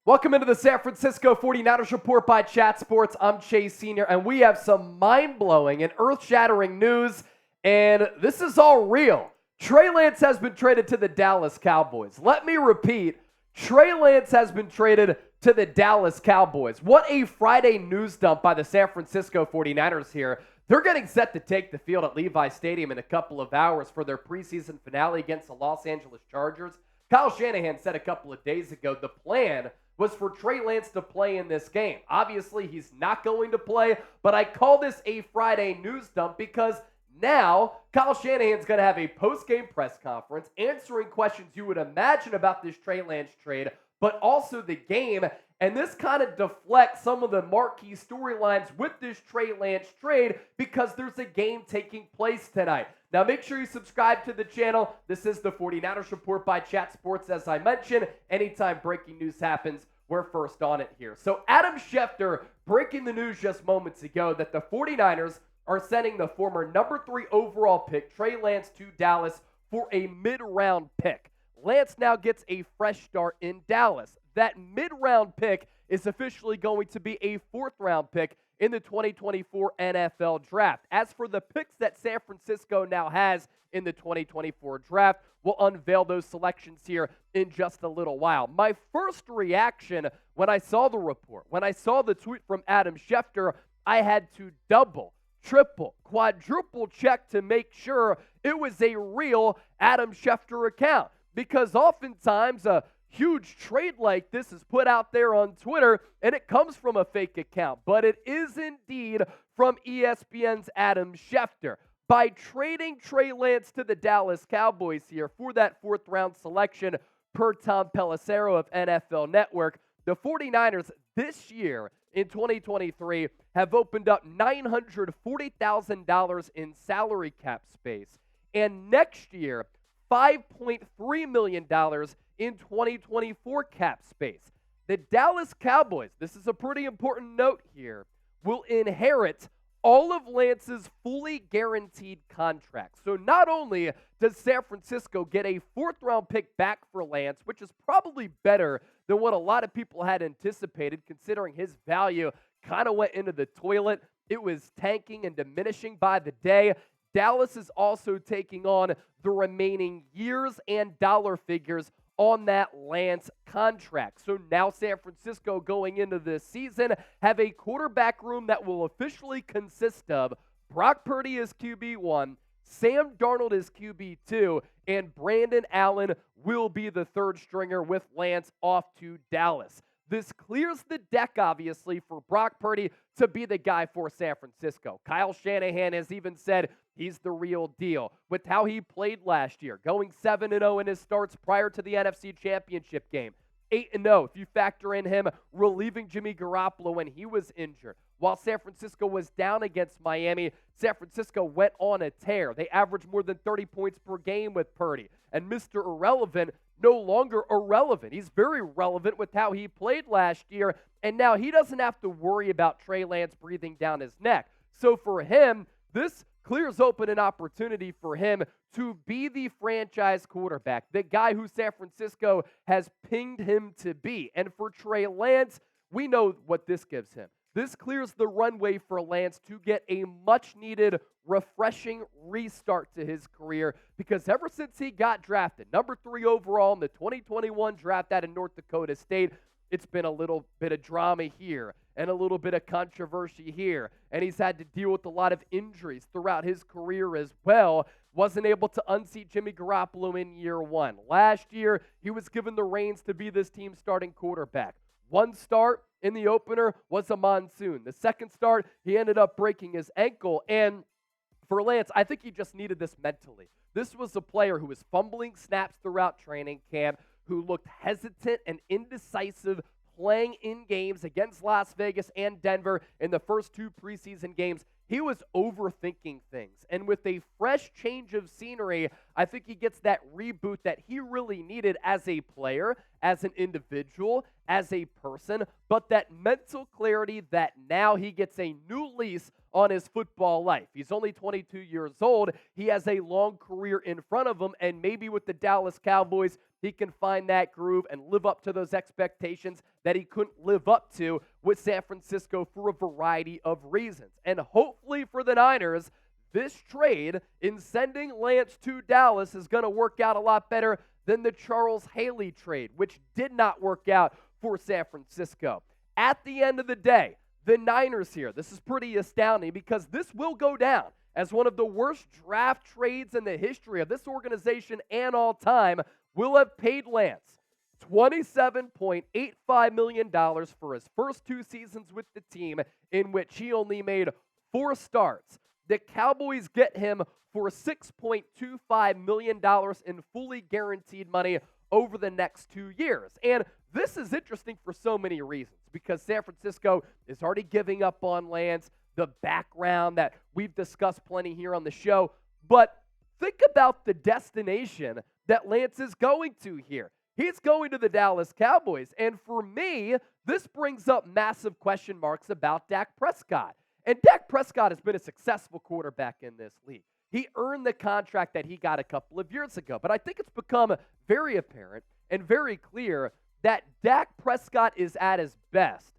Welcome into the San Francisco 49ers Report by Chat Sports. I'm Chase Sr., and we have some mind-blowing and earth-shattering news, and this is all real. Trey Lance has been traded to the Dallas Cowboys. Let me repeat, Trey Lance has been traded to the Dallas Cowboys. What a Friday news dump by the San Francisco 49ers here. They're getting set to take the field at Levi Stadium in a couple of hours for their preseason finale against the Los Angeles Chargers. Kyle Shanahan said a couple of days ago the plan was for Trey Lance to play in this game. Obviously, he's not going to play, but I call this a Friday news dump because now Kyle Shanahan's going to have a post-game press conference answering questions you would imagine about this Trey Lance trade, but also the game. And this kind of deflects some of the marquee storylines with this Trey Lance trade because there's a game taking place tonight. Now, make sure you subscribe to the channel. This is the 49ers Report by Chat Sports. As I mentioned, anytime breaking news happens, we're first on it here. So Adam Schefter breaking the news just moments ago that the 49ers are sending the former number 3 overall pick, Trey Lance, to Dallas for a mid-round pick. Lance now gets a fresh start in Dallas. That mid-round pick is officially going to be a 4th-round pick in the 2024 NFL Draft. As for the picks that San Francisco now has in the 2024 Draft, we'll unveil those selections here in just a little while. My first reaction when I saw the report, when I saw the tweet from Adam Schefter, I had to double, triple, quadruple check to make sure it was a real Adam Schefter account. Because oftentimes a huge trade like this is put out there on Twitter, and it comes from a fake account. But it is indeed from ESPN's Adam Schefter. By trading Trey Lance to the Dallas Cowboys here for that 4th-round selection per Tom Pelissero of NFL Network, the 49ers this year in 2023 have opened up $940,000 in salary cap space. And next year, $5.3 million in 2024 cap space. The Dallas Cowboys, this is a pretty important note here, will inherit all of Lance's fully guaranteed contracts. So not only does San Francisco get a 4th-round pick back for Lance, which is probably better than what a lot of people had anticipated, considering his value kind of went into the toilet. It was tanking and diminishing by the day. Dallas is also taking on the remaining years and dollar figures on that Lance contract. So now San Francisco going into this season have a quarterback room that will officially consist of Brock Purdy as QB1, Sam Darnold is QB2, and Brandon Allen will be the 3rd stringer with Lance off to Dallas. This clears the deck, obviously, for Brock Purdy to be the guy for San Francisco. Kyle Shanahan has even said he's the real deal with how he played last year, going 7-0 in his starts prior to the NFC Championship game. 8-0 if you factor in him relieving Jimmy Garoppolo when he was injured. While San Francisco was down against Miami, San Francisco went on a tear. They averaged more than 30 points per game with Purdy. And Mr. Irrelevant, no longer irrelevant. He's very relevant with how he played last year, and now he doesn't have to worry about Trey Lance breathing down his neck. So for him, this clears open an opportunity for him to be the franchise quarterback, the guy who San Francisco has pinged him to be. And for Trey Lance, we know what this gives him. This clears the runway for Lance to get a much-needed, refreshing restart to his career because ever since he got drafted, number 3 overall in the 2021 draft out of North Dakota State, it's been a little bit of drama here and a little bit of controversy here, and he's had to deal with a lot of injuries throughout his career as well. Wasn't able to unseat Jimmy Garoppolo in year 1. Last year, he was given the reins to be this team's starting quarterback. One start in the opener was a monsoon. The second start, he ended up breaking his ankle. And for Lance, I think he just needed this mentally. This was a player who was fumbling snaps throughout training camp, who looked hesitant and indecisive playing in games against Las Vegas and Denver in the first 2 preseason games. He was overthinking things. And with a fresh change of scenery, I think he gets that reboot that he really needed as a player, as an individual, as a person, but that mental clarity that now he gets a new lease on his football life. He's only 22 years old. He has a long career in front of him, and maybe with the Dallas Cowboys, he can find that groove and live up to those expectations that he couldn't live up to with San Francisco for a variety of reasons. And hopefully for the Niners, this trade in sending Lance to Dallas is going to work out a lot better than the Charles Haley trade, which did not work out for San Francisco. At the end of the day, the Niners here, this is pretty astounding because this will go down as one of the worst draft trades in the history of this organization and all time, will have paid Lance $27.85 million for his first 2 seasons with the team, in which he only made 4 starts. The Cowboys get him for $6.25 million in fully guaranteed money over the next 2 years. And this is interesting for so many reasons because San Francisco is already giving up on Lance, the background that we've discussed plenty here on the show. But think about the destination that Lance is going to here. He's going to the Dallas Cowboys. And for me, this brings up massive question marks about Dak Prescott. And Dak Prescott has been a successful quarterback in this league. He earned the contract that he got a couple of years ago. But I think it's become very apparent and very clear that Dak Prescott is at his best,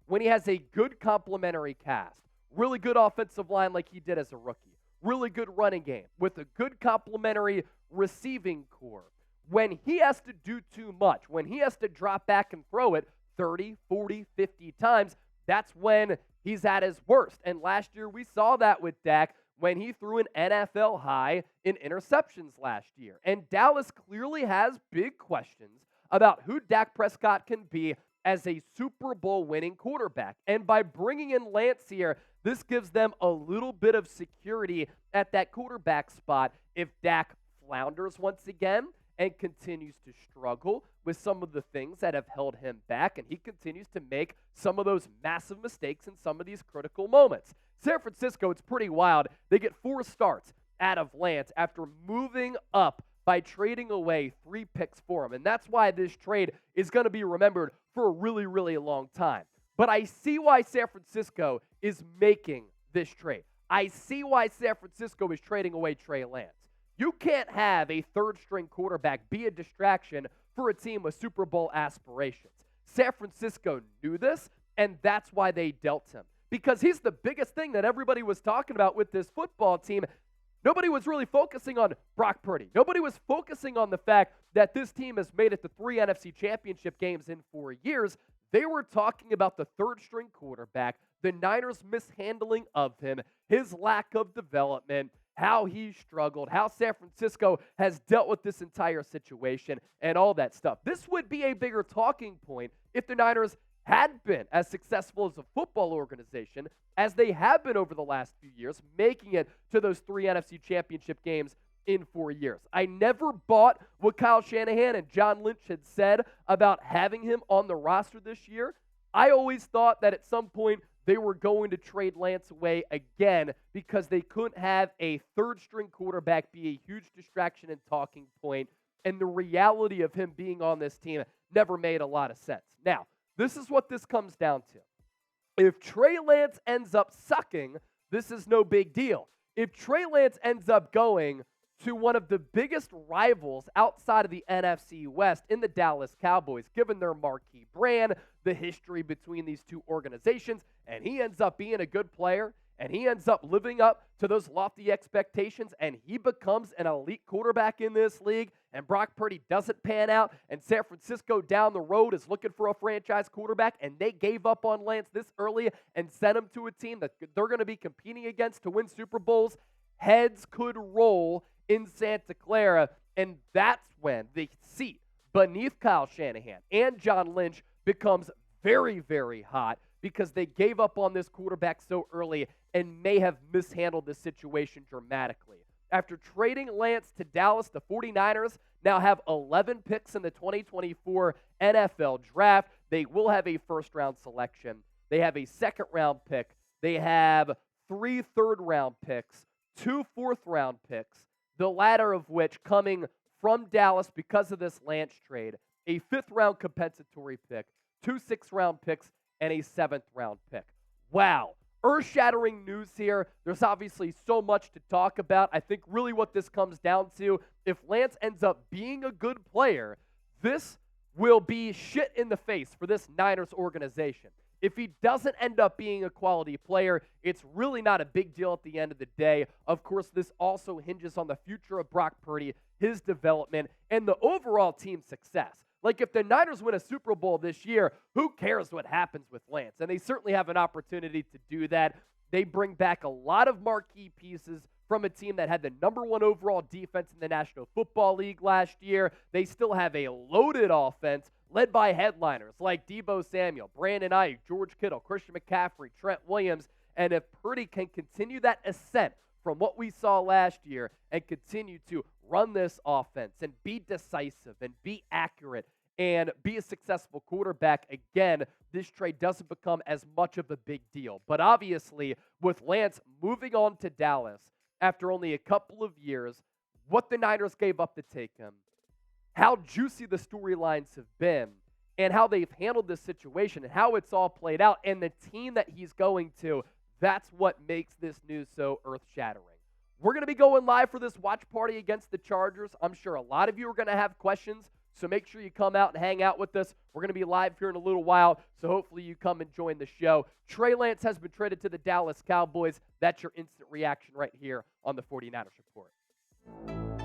when he has a good complementary cast. Really good offensive line like he did as a rookie. Really good running game with a good complementary receiving core. When he has to do too much, when he has to drop back and throw it 30, 40, 50 times, that's when he's at his worst. And last year we saw that with Dak when he threw an NFL high in interceptions last year. And Dallas clearly has big questions about who Dak Prescott can be as a Super Bowl winning quarterback. And by bringing in Lance here, this gives them a little bit of security at that quarterback spot if Dak flounders once again and continues to struggle with some of the things that have held him back, and he continues to make some of those massive mistakes in some of these critical moments. San Francisco, it's pretty wild. They get 4 starts out of Lance after moving up by trading away 3 picks for him, and that's why this trade is going to be remembered for a really, really long time. But I see why San Francisco is making this trade. I see why San Francisco is trading away Trey Lance. You can't have a third-string quarterback be a distraction for a team with Super Bowl aspirations. San Francisco knew this, and that's why they dealt him. Because he's the biggest thing that everybody was talking about with this football team. Nobody was really focusing on Brock Purdy. Nobody was focusing on the fact that this team has made it to 3 NFC championship games in 4 years. They were talking about the third-string quarterback, the Niners' mishandling of him, his lack of development, how he struggled, how San Francisco has dealt with this entire situation, and all that stuff. This would be a bigger talking point if the Niners had been as successful as a football organization as they have been over the last few years, making it to those 3 NFC championship games in 4 years. I never bought what Kyle Shanahan and John Lynch had said about having him on the roster this year. I always thought that at some point they were going to trade Lance away again because they couldn't have a third-string quarterback be a huge distraction and talking point, and the reality of him being on this team never made a lot of sense. Now, this is what this comes down to. If Trey Lance ends up sucking, this is no big deal. If Trey Lance ends up going to one of the biggest rivals outside of the NFC West in the Dallas Cowboys, given their marquee brand, the history between these two organizations, and he ends up being a good player, and he ends up living up to those lofty expectations, and he becomes an elite quarterback in this league, and Brock Purdy doesn't pan out, and San Francisco down the road is looking for a franchise quarterback, and they gave up on Lance this early and sent him to a team that they're going to be competing against to win Super Bowls, heads could roll in Santa Clara, and that's when the seat beneath Kyle Shanahan and John Lynch becomes very, very hot because they gave up on this quarterback so early and may have mishandled this situation dramatically. After trading Lance to Dallas, the 49ers now have 11 picks in the 2024 NFL Draft. They will have a first-round selection. They have a second-round pick. They have 3 third-round picks, 2 fourth-round picks, the latter of which coming from Dallas because of this Lance trade, a 5th-round compensatory pick, 2 6th-round picks, and a 7th-round pick. Wow. Earth-shattering news here. There's obviously so much to talk about. I think really what this comes down to, if Lance ends up being a good player, this will be shit in the face for this Niners organization. If he doesn't end up being a quality player, it's really not a big deal at the end of the day. Of course, this also hinges on the future of Brock Purdy, his development, and the overall team success. Like, if the Niners win a Super Bowl this year, who cares what happens with Lance? And they certainly have an opportunity to do that. They bring back a lot of marquee pieces from a team that had the #1 overall defense in the National Football League last year. They still have a loaded offense led by headliners like Deebo Samuel, Brandon Ayuk, George Kittle, Christian McCaffrey, Trent Williams. And if Purdy can continue that ascent from what we saw last year and continue to run this offense and be decisive and be accurate and be a successful quarterback, again, this trade doesn't become as much of a big deal. But obviously, with Lance moving on to Dallas after only a couple of years, what the Niners gave up to take him, how juicy the storylines have been, and how they've handled this situation and how it's all played out, and the team that he's going to, that's what makes this news so earth-shattering. We're going to be going live for this watch party against the Chargers. I'm sure a lot of you are going to have questions, so make sure you come out and hang out with us. We're going to be live here in a little while, so hopefully you come and join the show. Trey Lance has been traded to the Dallas Cowboys. That's your instant reaction right here on the 49ers Report.